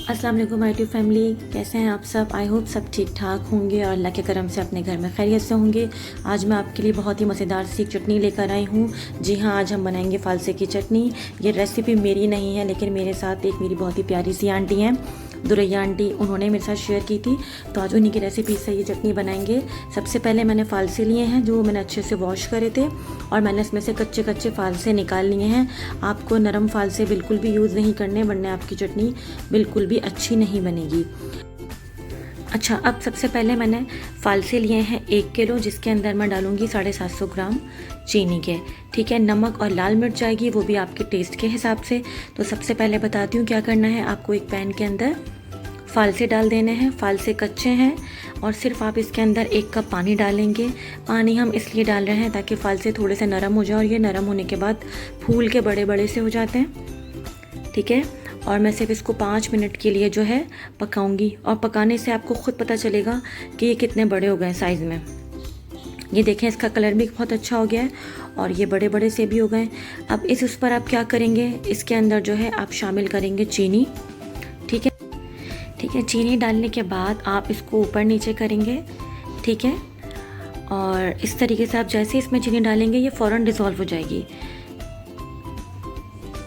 अस्सलाम वालेकुम my YouTube family, कैसे हैं आप सब। आई होप सब ठीक ठाक होंगे और अल्लाह के करम से अपने घर में खैरियत से होंगे। आज मैं आपके लिए बहुत ही मज़ेदार सी चटनी लेकर आई हूँ। जी हाँ, आज हम बनाएंगे फ़ालसे की चटनी। ये रेसिपी मेरी नहीं है, लेकिन मेरे साथ एक मेरी बहुत ही प्यारी सी आंटी हैं, दुरैया आंटी, उन्होंने मेरे साथ शेयर की थी, तो आज उन्हीं की रेसिपी से ये चटनी बनाएंगे। सबसे पहले मैंने फ़ालसे लिए हैं जो मैंने अच्छे से वॉश करे थे, और मैंने इसमें से कच्चे कच्चे फ़ालसे निकाल लिए हैं। आपको नरम फ़ालसे बिल्कुल भी यूज़ नहीं करने, वरना आपकी चटनी बिल्कुल भी अच्छी नहीं बनेगी। अच्छा, अब सबसे पहले मैंने फ़ालसे लिए हैं 1 किलो, जिसके अंदर मैं डालूँगी 750 ग्राम चीनी के। ठीक है, नमक और लाल मिर्च जाएगी, वो भी आपके टेस्ट के हिसाब से। तो सबसे पहले बताती हूँ क्या करना है। आपको एक पैन के अंदर फ़ालसे डाल देने हैं। फ़ालसे कच्चे हैं और सिर्फ आप इसके अंदर 1 कप पानी डालेंगे। पानी हम इसलिए डाल रहे हैं ताकि फ़ालसे थोड़े से नरम हो जाए, और ये नरम होने के बाद फूल के बड़े बड़े से हो जाते हैं। ठीक है, और मैं सिर्फ इसको 5 मिनट के लिए जो है पकाऊंगी, और पकाने से आपको ख़ुद पता चलेगा कि ये कितने बड़े हो गए साइज़ में। ये देखें, इसका कलर भी बहुत अच्छा हो गया है और ये बड़े बड़े से भी हो गए। अब उस पर आप क्या करेंगे, इसके अंदर जो है आप शामिल करेंगे चीनी। ठीक है, ठीक है, चीनी डालने के बाद आप इसको ऊपर नीचे करेंगे। ठीक है, और इस तरीके से आप जैसे इसमें चीनी डालेंगे ये फ़ौरन डिज़ोल्व हो जाएगी।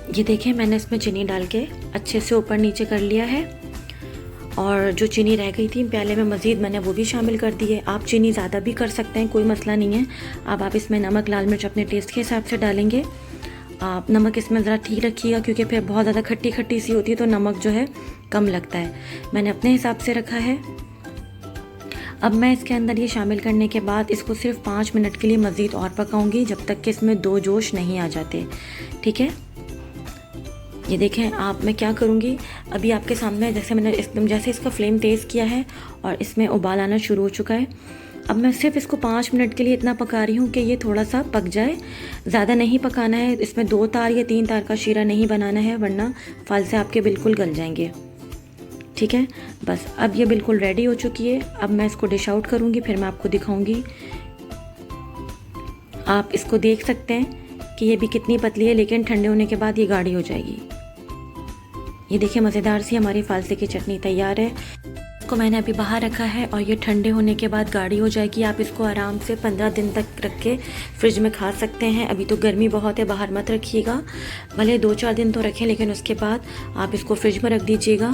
ये देखें, मैंने इसमें चीनी डाल के अच्छे से ऊपर नीचे कर लिया है, और जो चीनी रह गई थी प्याले में मज़ीद मैंने वो भी शामिल कर दी है। आप चीनी ज़्यादा भी कर सकते हैं, कोई मसला नहीं है। अब आप इसमें नमक लाल मिर्च अपने टेस्ट के हिसाब से डालेंगे। आप नमक इसमें ज़रा ठीक रखिएगा, क्योंकि फिर बहुत ज़्यादा खट्टी खट्टी सी होती है तो नमक जो है कम लगता है। मैंने अपने हिसाब से रखा है। अब मैं इसके अंदर ये शामिल करने के बाद इसको सिर्फ 5 मिनट के लिए मज़ीद और पकाऊंगी, जब तक कि इसमें 2 जोश नहीं आ जाते। ठीक है, ये देखें, आप मैं क्या करूँगी, अभी आपके सामने जैसे मैंने एकदम जैसे इसका फ्लेम तेज़ किया है और इसमें उबाल आना शुरू हो चुका है। अब मैं सिर्फ इसको 5 मिनट के लिए इतना पका रही हूँ कि ये थोड़ा सा पक जाए। ज़्यादा नहीं पकाना है, इसमें 2 तार या 3 तार का शीरा नहीं बनाना है, वरना फ़ालसे आपके बिल्कुल गल जाएंगे। ठीक है, बस अब ये बिल्कुल रेडी हो चुकी है। अब मैं इसको डिश आउट करूँगी, फिर मैं आपको दिखाऊँगी। आप इसको देख सकते हैं कि ये भी कितनी पतली है, लेकिन ठंडे होने के बाद ये गाढ़ी हो जाएगी। ये देखिए, मज़ेदार सी हमारी फ़ालसे की चटनी तैयार है। इसको मैंने अभी बाहर रखा है और ये ठंडे होने के बाद गाढ़ी हो जाएगी। आप इसको आराम से 15 दिन तक रख के फ्रिज में खा सकते हैं। अभी तो गर्मी बहुत है, बाहर मत रखिएगा, भले 2-4 दिन तो रखें, लेकिन उसके बाद आप इसको फ्रिज में रख दीजिएगा।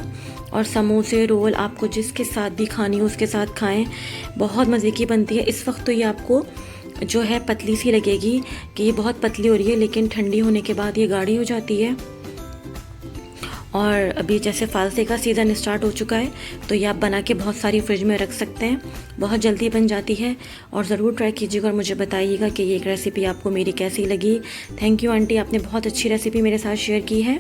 और समोसे रोल आपको जिसके साथ भी खानी हो उसके साथ खाएँ, बहुत मज़े की बनती है। इस वक्त तो ये आपको जो है पतली सी लगेगी कि ये बहुत पतली हो रही है, लेकिन ठंडी होने के बाद ये गाढ़ी हो जाती है। और अभी जैसे फ़ालसे का सीज़न स्टार्ट हो चुका है, तो ये आप बना के बहुत सारी फ्रिज में रख सकते हैं, बहुत जल्दी बन जाती है। और ज़रूर ट्राई कीजिएगा और मुझे बताइएगा कि ये एक रेसिपी आपको मेरी कैसी लगी। थैंक यू आंटी, आपने बहुत अच्छी रेसिपी मेरे साथ शेयर की है।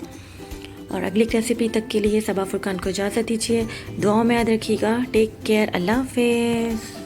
और अगली रेसिपी तक के लिए सबा फुरकान को इजाज़त दीजिए। दुआओं में याद रखिएगा। टेक केयर, अल्लाह हाफ़िज़।